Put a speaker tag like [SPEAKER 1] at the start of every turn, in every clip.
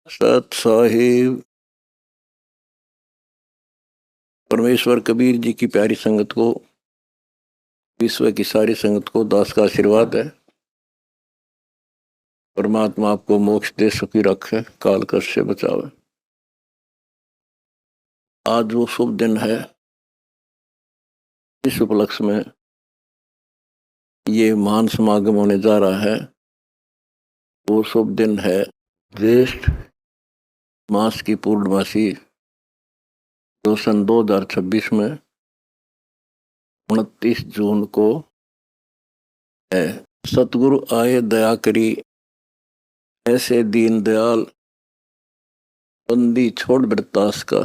[SPEAKER 1] सत साहिब परमेश्वर कबीर जी की प्यारी संगत को, विश्व की सारी संगत को दास का आशीर्वाद है। परमात्मा आपको मोक्ष दे, सुखी रखे, काल कष्ट से बचावे। आज वो शुभ दिन है, इस उपलक्ष्य में ये महान समागम होने जा रहा है। वो शुभ दिन है ज्येष्ठ मास की पूर्णमासी, जो सन 2026 में 29 जून को है। सतगुरु आए दया करी, ऐसे दीन दयाल, बंदी छोड़ बरतास का,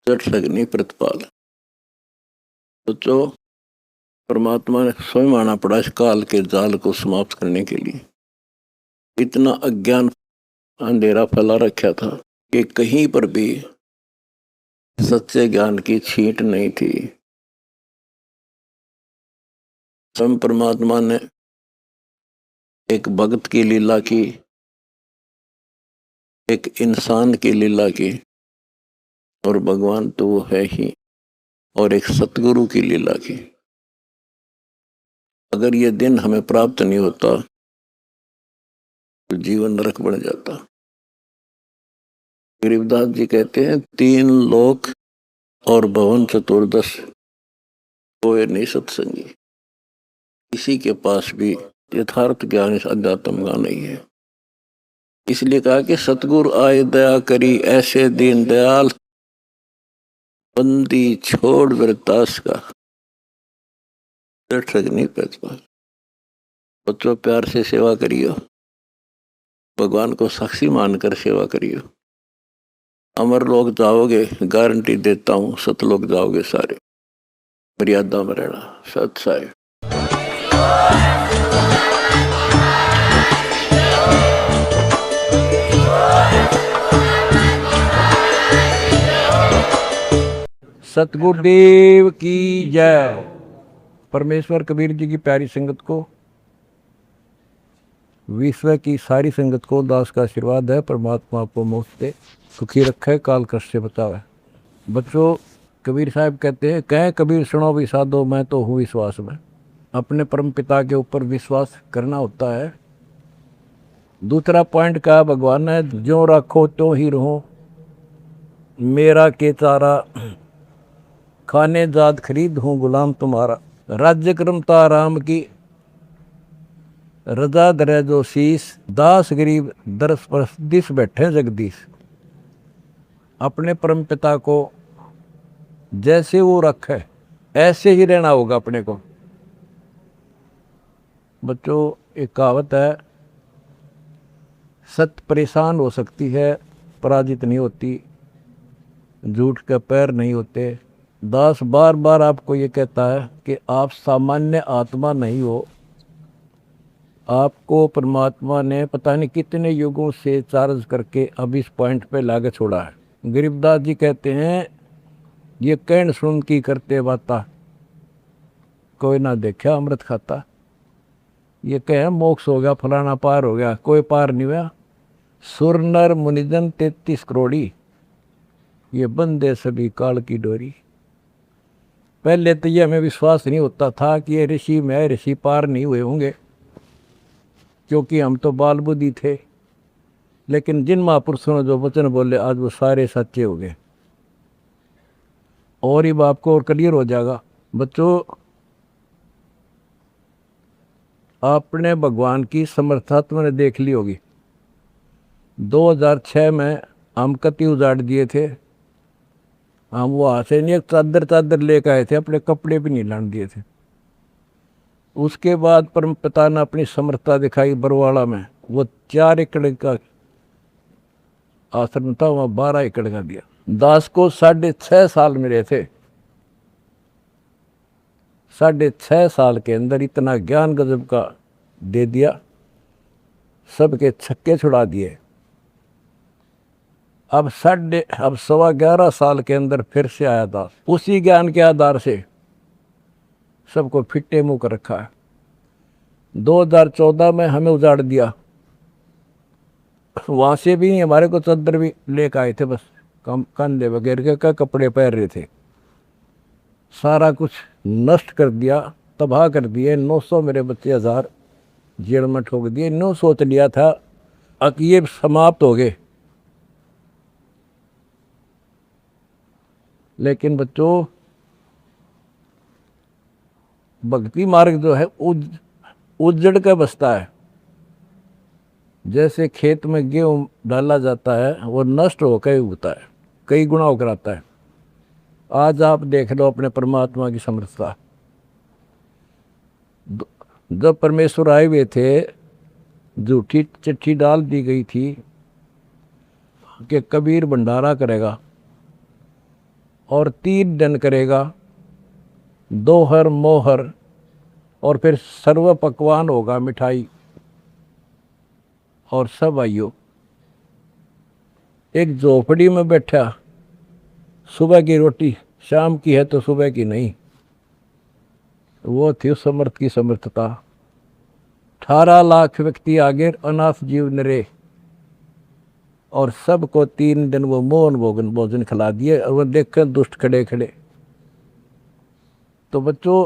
[SPEAKER 1] चट सगनी प्रतिपाल। तो जो परमात्मा ने स्वयं आना पड़ा इस काल के जाल को समाप्त करने के लिए। इतना अज्ञान अंधेरा फैला रखा था कि कहीं पर भी सच्चे ज्ञान की छींट नहीं थी। स्वयं परमात्मा ने एक भक्त की लीला की, एक इंसान की लीला की, और भगवान तो वो है ही, और एक सतगुरु की लीला की। अगर ये दिन हमें प्राप्त नहीं होता तो जीवन नरक बन जाता। गरीबदास जी कहते हैं, 3 लोक और भवन चतुर्दश कोई नहीं सत्संगी। किसी के पास भी यथार्थ ज्ञान इस अध्यात्म का नहीं है। इसलिए कहा कि सतगुरु आए दया करी, ऐसे दीन दयाल, बंदी छोड़ वृतास का, नहीं पैसा। बच्चों, प्यार से सेवा करियो, भगवान को साक्षी मानकर सेवा करियो। अमर लोग जाओगे, गारंटी देता हूं, सतलोक जाओगे सारे। मर्यादा में रहना। सत साहिब।
[SPEAKER 2] सतगुरुदेव की जय। परमेश्वर कबीर जी की प्यारी संगत को, विश्व की सारी संगत को दास का आशीर्वाद है। परमात्मा आपको मोक्ष दे, सुखी रखे, काल कष्ट से बचावे। बच्चों, कबीर साहब कहते हैं, कह कबीर सुनो भी साधो, मैं तो हूँ विश्वास में। अपने परम पिता के ऊपर विश्वास करना होता है। दूसरा पॉइंट कहा भगवान ने, जो रखो तो ही रहो, मेरा के चारा, खाने जात खरीद हूँ गुलाम तुम्हारा। राज्य क्रमता राम की, रजा दरे जो शीस, दास गरीब दरस पर दिस बैठे जगदीश। अपने परम पिता को जैसे वो रखे ऐसे ही रहना होगा अपने को। बच्चों, एक कहावत है, सत्य परेशान हो सकती है, पराजित नहीं होती, झूठ के पैर नहीं होते। दास बार बार आपको ये कहता है कि आप सामान्य आत्मा नहीं हो। आपको परमात्मा ने पता नहीं कितने युगों से चार्ज करके अब इस पॉइंट पे लाके छोड़ा है। गरीबदास जी कहते हैं, ये कहन सुन की करते बाता, कोई ना देखा अमृत खाता। ये कहे मोक्ष हो गया, फलाना पार हो गया, कोई पार नहीं हुआ। सुर नर मुनिजन 33 करोड़ी, ये बंदे सभी काल की डोरी। पहले तो ये हमें विश्वास नहीं होता था कि ये ऋषि में ऋषि पार नहीं हुए होंगे, क्योंकि हम तो बाल बुद्धि थे। लेकिन जिन महापुरुषों ने जो वचन बोले, आज वो सारे सच्चे हो गए। और ये आपको और क्लियर हो जाएगा। बच्चों, आपने भगवान की समर्था तुमने देख ली होगी। 2006 में हम कति उजाड़ दिए थे। हम वहाँ से नहीं, एक चादर लेकर आए थे, अपने कपड़े भी नहीं लाने दिए थे। उसके बाद परम पिता ने अपनी समर्थता दिखाई बरवाड़ा में। वो 4 एकड़ का आश्रम था, वहाँ 12 एकड़ का दिया। दास को 6.5 साल मिले थे। 6.5 साल के अंदर इतना ज्ञान गजब का दे दिया, सबके छक्के छुड़ा दिए। अब 11.25 साल के अंदर फिर से आया दास, उसी ज्ञान के आधार से सबको फिट्टे मुंह कर रखा है। 2014 में हमें उजाड़ दिया, वहाँ से भी नहीं, हमारे को चादर भी लेकर आए थे, बस कंधे वगैरह के कपड़े पहन रहे थे। सारा कुछ नष्ट कर दिया, तबाह कर दिए। 900 मेरे बच्चे 1000 जेल में ठोक दिए। नो सोच लिया था कि ये समाप्त हो गए, लेकिन बच्चों भक्ति मार्ग जो है उजड़ के बसता है। जैसे खेत में गेहूं डाला जाता है, वो नष्ट होकर उगता है, कई गुना होकर आता है। आज आप देख लो अपने परमात्मा की समर्थता। जब परमेश्वर आए हुए थे, झूठी चिट्ठी डाल दी गई थी कि कबीर भंडारा करेगा और 3 दिन करेगा, दोहर मोहर, और फिर सर्व पकवान होगा, मिठाई और सब आइयो। एक झोपड़ी में बैठा, सुबह की रोटी शाम की है तो सुबह की नहीं। वो थी उस समर्थ की समर्थता। 18 लाख व्यक्ति आगे, अनाथ जीव नरे, और सबको 3 दिन वो मोहन भोजन खिला दिए। और वो देख दुष्ट खड़े खड़े। तो बच्चों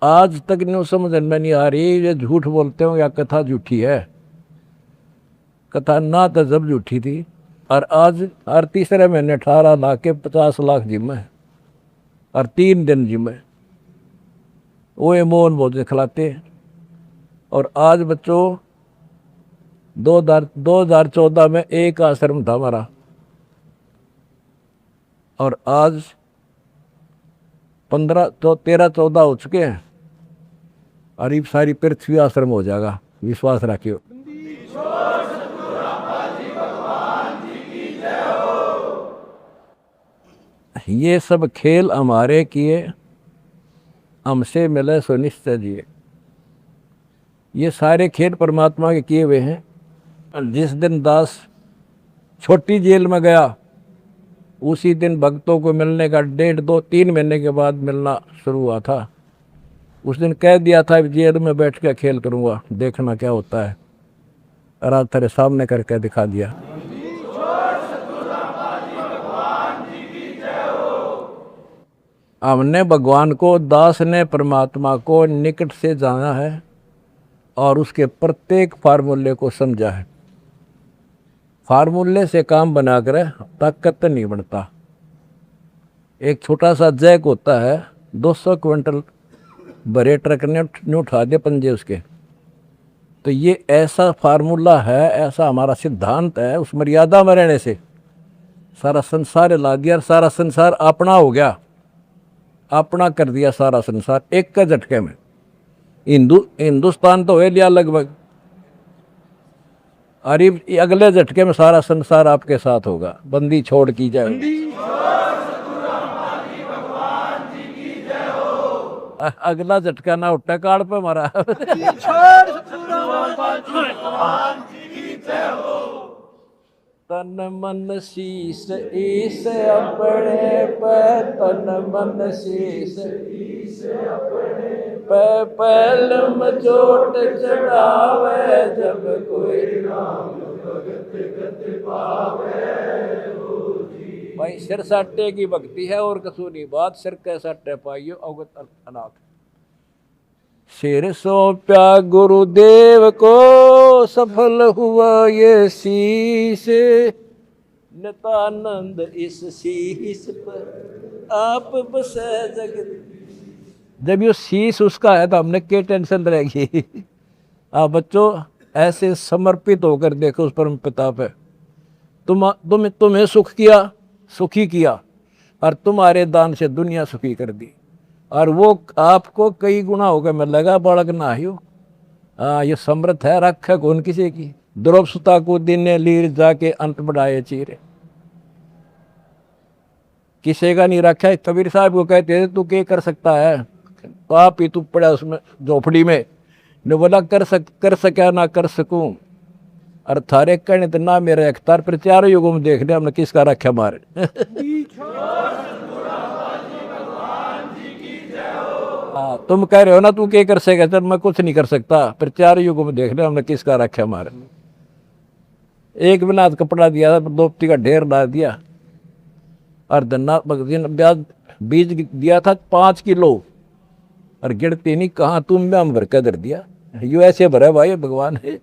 [SPEAKER 2] आज तक नहीं समझ में नहीं आ रही, ये झूठ बोलते हो या कथा झूठी है। कथा ना तो जब झूठी थी, और आज हर तीसरे महीने 18 लाख के 50 लाख जिम्मे, और 3 दिन जिम्मे वो ये मोहन भोजन खिलाते। और आज बच्चों 2014 में एक आश्रम था हमारा, और आज 13-14 हो चुके हैं, और ये सारी पृथ्वी आश्रम हो जाएगा, विश्वास रखियो। ये सब खेल हमारे किए, हमसे मिले सो निश्चय जिए। ये सारे खेल परमात्मा के किए हुए हैं। जिस दिन दास छोटी जेल में गया, उसी दिन भक्तों को मिलने का 1.5-2-3 महीने के बाद मिलना शुरू हुआ था। उस दिन कह दिया था जेल में बैठ कर खेल करूँगा, देखना क्या होता है। और आज तेरे सामने करके दिखा दिया। हमने भगवान को, दास ने परमात्मा को निकट से जाना है और उसके प्रत्येक फार्मूले को समझा है। फार्मूले से काम बनाकर ताकत नहीं बनता। एक छोटा सा जैक होता है, 200 क्विंटल भरे ट्रक ने उठा दे पंजे उसके। तो ये ऐसा फार्मूला है, ऐसा हमारा सिद्धांत है। उस मर्यादा में रहने से सारा संसार ला दिया, और सारा संसार अपना हो गया, अपना कर दिया सारा संसार एक का झटके में। हिंदुस्तान तो हो लिया लगभग, और ये अगले झटके में सारा संसार आपके साथ होगा। बंदी छोड़ की जाए। अगला झटका ना उठा काड़ पे मारा। तन मन शीस ईस अपने पे, तन मन शीस ईस अपने पे, पहलम चोट चढ़ावे, जब कोई राम भगत गत पावे। भाई सिर साटे की भक्ति है और कसूनी बात, सिर के साटे पाइयो अवगत अनाथ। सिर सौंप्या गुरुदेव को, सफल हुआ ये शीश, नितानंद इस शीश पर आप बसे जगत। जब ये शीश उसका है तो हमने क्या टेंशन रहेगी। आप बच्चों ऐसे समर्पित होकर देखो उस परम पिता पे। तुम्हें सुख किया, सुखी किया, और तुम्हारे दान से दुनिया सुखी कर दी, और वो आपको कई गुना होकर मिलेगा। बड़क ना ही हो। ये समृद्ध है, रखे कौन किसी की। द्रौप सुता को दिन लीर जाके अंत बढ़ाए चीरे, किसी का नहीं रखा है। कबीर साहब को कहते थे तू क्या कर सकता है, तो आप ही तू पड़ा उसमें झोपड़ी में। ने बोला कर सका ना कर सकूं, और थारे कहने तो ना मेरे अख्तार पर। 4 युगों में देख लिया हमने किसका रखा मारे। हाँ, तुम कह रहे हो ना तू क्या कर सकेगा, चल मैं कुछ नहीं कर सकता, पर 4 युगों में देख लिया हमने किसका रखा मारे। एक बिना कपड़ा दिया था, दोपती का ढेर डाल दिया। और धन्ना ब्याज बीज दिया था 5 किलो, और गिरते नहीं, कहाँ तुम में हम भर के धर दिया। यू ऐसे भरे भाई भगवान है।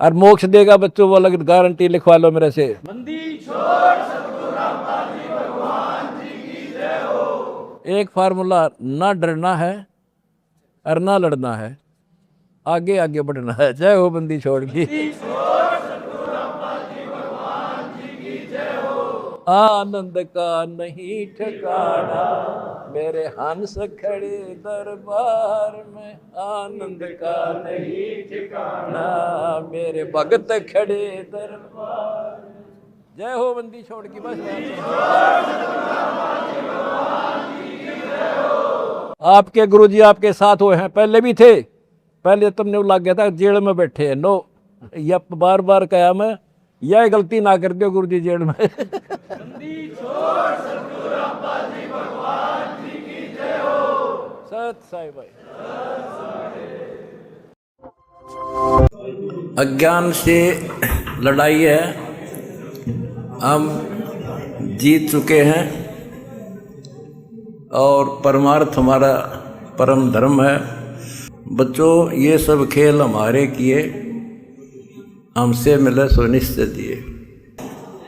[SPEAKER 2] और मोक्ष देगा बच्चों, वो अलग गारंटी लिखवा लो मेरे से। एक फार्मूला, ना डरना है और ना लड़ना है, आगे आगे बढ़ना है। जय हो बंदी छोड़ की। आनंद का नहीं ठिकाना, मेरे हंस खड़े दरबार में। आनंद का नहीं ठिकाना, मेरे भगत खड़े दरबार में। जय हो बंदी छोड़ की। बस आपके गुरुजी आपके साथ हुए हैं, पहले भी थे। पहले तुमने लग गया था जेल में बैठे हैं। नो, या बार बार कहा मैं, यह गलती ना कर दो गुरुजी जेल में। सत साई भाई। अज्ञान से लड़ाई है, हम जीत चुके हैं, और परमार्थ हमारा परम धर्म है। बच्चों, ये सब खेल हमारे किए, हमसे मिले सो निश्चय दिए।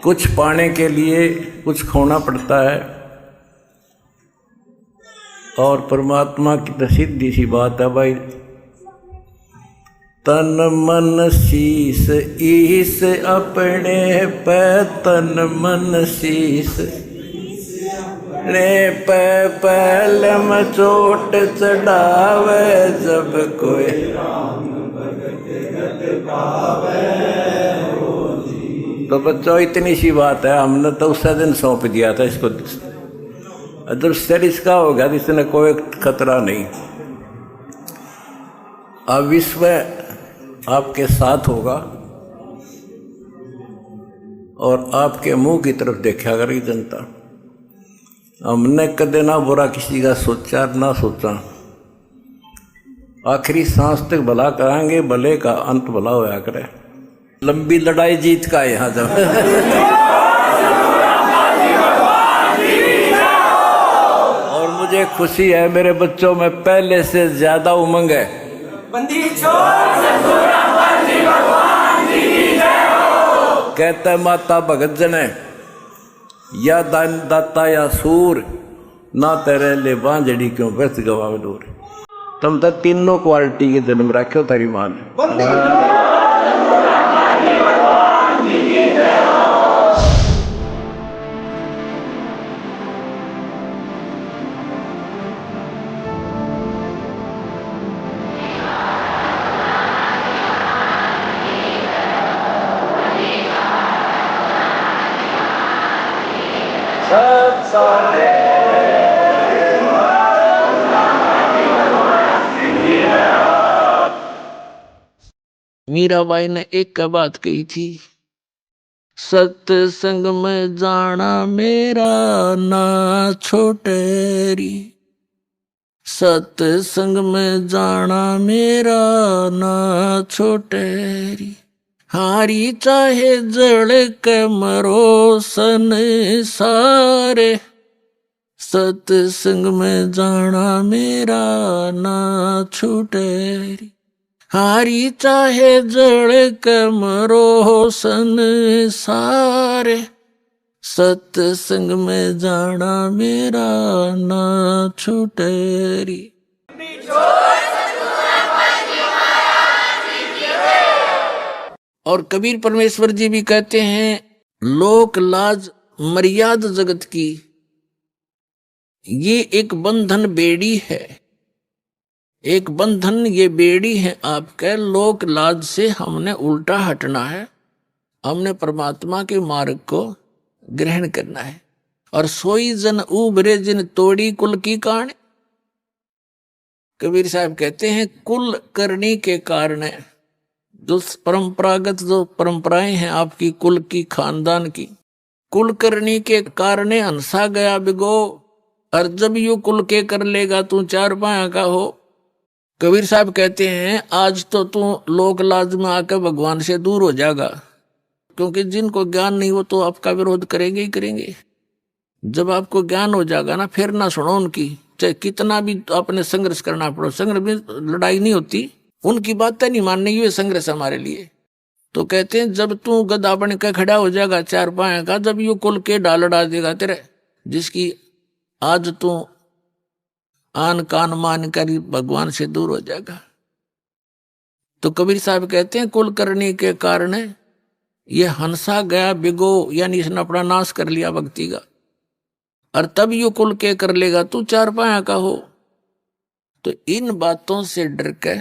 [SPEAKER 2] कुछ पाने के लिए कुछ खोना पड़ता है, और परमात्मा की तो सीधी सी बात है भाई, तन मन शीस ईस अपने पे, तन मन शीस ने पे पहल में चोट चढ़ावे, जब कोई तो बच्चों इतनी सी बात है। हमने तो उस दिन सौंप दिया था इसको, जब शरीर इसका हो गया इसने कोई खतरा नहीं। अब विश्व आपके साथ होगा, और आपके मुंह की तरफ देखा करेगी जनता। हमने कदे ना बुरा किसी का सोचा ना सोचा, आखिरी सांस तक भला कराएंगे, भले का अंत भला होया करे। लंबी लड़ाई जीत का है यहाँ जब। और मुझे खुशी है, मेरे बच्चों में पहले से ज्यादा उमंग है। कहता माता भगत जन है, या दान दाता या सूर, ना तेरे ले बांझड़ी क्यों व्यर्थ गवावे दूर। तुम तो तीनों क्वालिटी के जन्म रखो तारी मां ने। मीराबाई ने एक बात कही थी, सत्संग में जाना मेरा ना छोटेरी, सत्संग में जाना मेरा ना छोटेरी। हारी चाहे जड़ के मरो संसारे, सत्संग में जाना मेरा ना छूटेरी। हारी चाहे जड़ के मरो संसारे, सत्संग में जाना मेरा ना छूटेरी। और कबीर परमेश्वर जी भी कहते हैं, लोक लाज मर्याद जगत की, ये एक बंधन बेड़ी है, एक बंधन ये बेड़ी है आपके। लोक लाज से हमने उल्टा हटना है, हमने परमात्मा के मार्ग को ग्रहण करना है। और सोई जन उभरे जिन तोड़ी कुल की कान। कबीर साहब कहते हैं, कुल करने के कारण, जो परंपरागत जो परंपराएं हैं आपकी कुल की, खानदान की, कुल करने के कारण हंसा गया बिगो, और जब यू कुल के कर लेगा तू चार पाया का हो। कबीर साहब कहते हैं, आज तो तू लोक लाज में आकर भगवान से दूर हो जाएगा,
[SPEAKER 1] क्योंकि जिनको ज्ञान नहीं वो तो आपका विरोध करेंगे ही करेंगे। जब आपको ज्ञान हो जाएगा ना, फिर ना सुनो उनकी, चाहे कितना भी आपने संघर्ष करना पड़ो। संघर्ष में लड़ाई नहीं होती, उनकी बातें नहीं मानने ये संघर्ष हमारे लिए। तो कहते हैं जब तू गधा बन के खड़ा हो जाएगा चार पाए का, जब यू कुल के डालड़ा देगा तेरे, जिसकी आज तू आन कान मान कर भगवान से दूर हो जाएगा। तो कबीर साहब कहते हैं कुल करने के कारण ये हंसा गया बिगो, यानी इसने अपना नाश कर लिया भक्ति का। और तब यू कुल के कर लेगा तू चार पाया का हो। तो इन बातों से डर के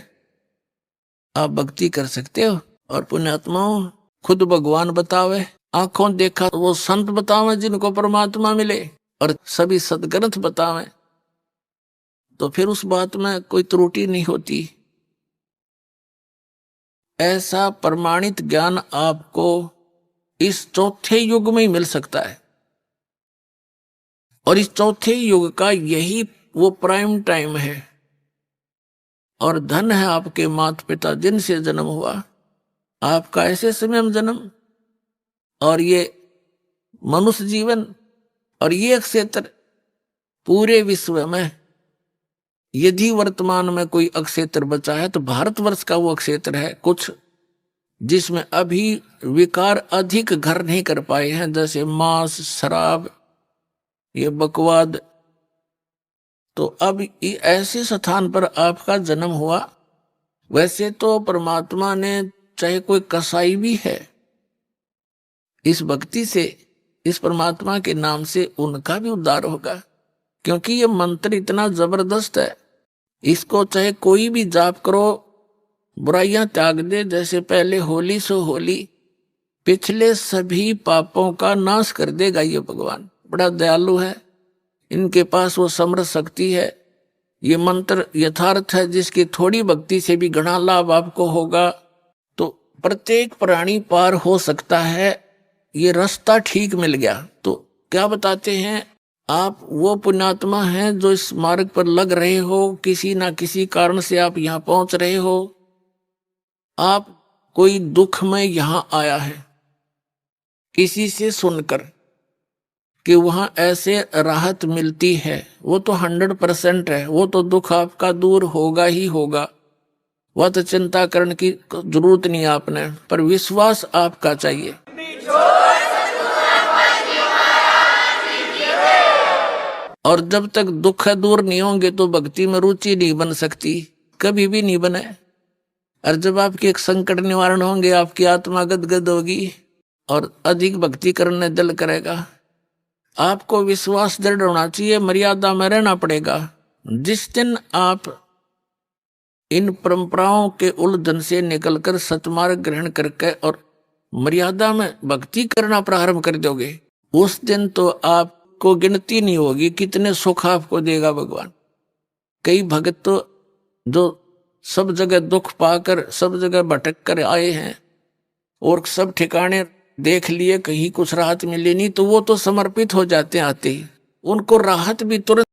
[SPEAKER 1] आप भक्ति कर सकते हो। और पुण्यात्माओं, खुद भगवान बतावे, आंखों देखा वो संत बतावे जिनको परमात्मा मिले, और सभी सदग्रंथ बतावे, तो फिर उस बात में कोई त्रुटि नहीं होती। ऐसा प्रमाणित ज्ञान आपको इस चौथे युग में ही मिल सकता है। और इस चौथे युग का यही वो प्राइम टाइम है। और धन है आपके माता पिता जिनसे जन्म हुआ, आपका ऐसे समय में जन्म, और ये मनुष्य जीवन, और ये क्षेत्र पूरे विश्व में यदि वर्तमान में कोई अक्षेत्र बचा है तो भारतवर्ष का वो अक्षेत्र है कुछ, जिसमें अभी विकार अधिक घर नहीं कर पाए हैं, जैसे मांस, शराब, ये बकवाद। तो अब ऐसे स्थान पर आपका जन्म हुआ। वैसे तो परमात्मा ने, चाहे कोई कसाई भी है, इस भक्ति से, इस परमात्मा के नाम से उनका भी उद्धार होगा, क्योंकि ये मंत्र इतना जबरदस्त है। इसको चाहे कोई भी जाप करो, बुराइयां त्याग दे, जैसे पहले होली सो होली, पिछले सभी पापों का नाश कर देगा ये भगवान। बड़ा दयालु है, इनके पास वो समर्थ शक्ति है। ये मंत्र यथार्थ है, जिसकी थोड़ी भक्ति से भी घना लाभ आपको होगा। तो प्रत्येक प्राणी पार हो सकता है, ये रास्ता ठीक मिल गया। तो क्या बताते हैं, आप वो पुण्यात्मा हैं जो इस मार्ग पर लग रहे हो, किसी ना किसी कारण से आप यहाँ पहुंच रहे हो। आप कोई दुख में यहां आया है किसी से सुनकर कि वहां ऐसे राहत मिलती है, वो तो 100% है, वो तो दुख आपका दूर होगा ही होगा। वह तो चिंता करने की जरूरत नहीं आपने, पर विश्वास आपका चाहिए। और जब तक दुख दूर नहीं होंगे तो भक्ति में रुचि नहीं बन सकती, कभी भी नहीं बने। और जब आपके एक संकट निवारण होंगे, आपकी आत्मा गदगद होगी और अधिक भक्ति करने दिल करेगा। आपको विश्वास दृढ़ होना चाहिए, मर्यादा में रहना पड़ेगा। जिस दिन आप इन परंपराओं के उलझन से निकलकर सतमार्ग ग्रहण करके और मर्यादा में भक्ति करना प्रारंभ कर दोगे, उस दिन तो आपको गिनती नहीं होगी कितने सुख आपको देगा भगवान। कई भक्त तो जो सब जगह दुख पाकर, सब जगह भटक कर आए हैं और सब ठिकाने देख लिए, कहीं कुछ राहत मिली नहीं, तो वो तो समर्पित हो जाते हैं आते ही। उनको राहत भी तुरंत